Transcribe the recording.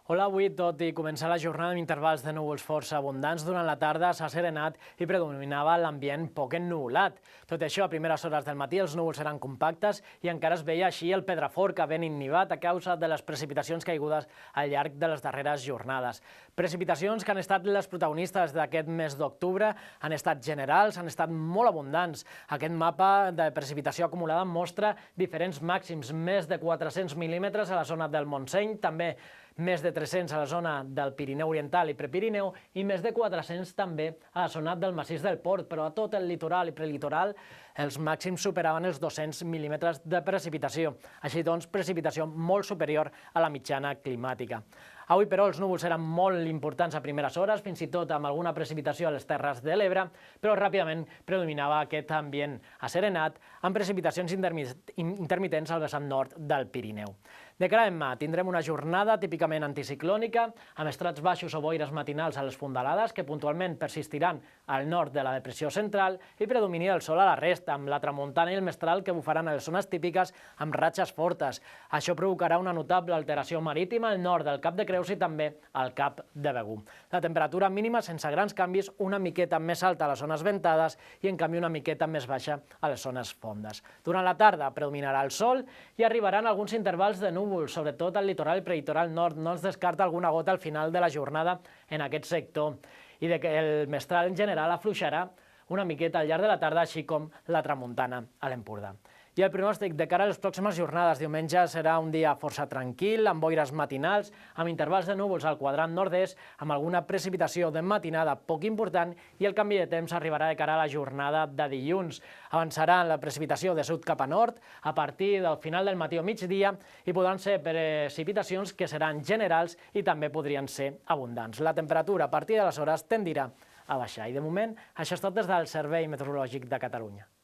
Hola, avui, tot i començar la jornada amb intervals de núvols força abundants, durant la tarda s'ha serenat i predominava l'ambient poc ennuvolat. Tot i això, a primeres hores del matí els núvols eren compactes i encara es veia així el Pedraforca ben innivat a causa de les precipitacions caigudes al llarg de les darreres jornades. Precipitacions que han estat les protagonistes d'aquest mes d'octubre, han estat generals, han estat molt abundants. Aquest mapa de precipitació acumulada mostra diferents màxims, més de 400 mil·límetres a la zona del Montseny, també més de 300 a la zona del Pirineu Oriental i Prepirineu i més de 400 també a la zona del massís del Port, però a tot el litoral i prelitoral els màxims superaven els 200 mil·límetres de precipitació. Així doncs, precipitació molt superior a la mitjana climàtica. Avui, però, els núvols eren molt importants a primeres hores, fins i tot amb alguna precipitació a les Terres de l'Ebre, però ràpidament predominava aquest ambient asserenat amb precipitacions intermitents al vessant nord del Pirineu. De cara a demà tindrem una jornada típicament anticiclònica, amb estrats baixos o boires matinals a les fondalades que puntualment persistiran al nord de la depressió central i predomini el sol a la resta, amb la tramuntana i el mestral que bufaran a les zones típiques amb ratxes fortes. Això provocarà una notable alteració marítima al nord del Cap de Creus i també al Cap de Begur. La temperatura mínima sense grans canvis, una miqueta més alta a les zones ventades i en canvi una miqueta més baixa a les zones fondes. Durant la tarda predominarà el sol i arribaran alguns intervals de núvols, sobretot al litoral i prelitoral nord. No es descarta alguna gota al final de la jornada en aquest sector i que el mestral en general afluixarà una miqueta al llarg de la tarda, així com la tramuntana a l'Empordà. I el pronòstic de cara a les pròximes jornades. Diumenge serà un dia força tranquil, amb boires matinals, amb intervals de núvols al quadrant nord-est, amb alguna precipitació de matinada poc important i el canvi de temps arribarà de cara a la jornada de dilluns. Avançarà la precipitació de sud cap a nord a partir del final del matí o migdia i podran ser precipitacions que seran generals i també podrien ser abundants. La temperatura a partir d'aleshores tendirà a baixar i de moment això és tot des del Servei Meteorològic de Catalunya.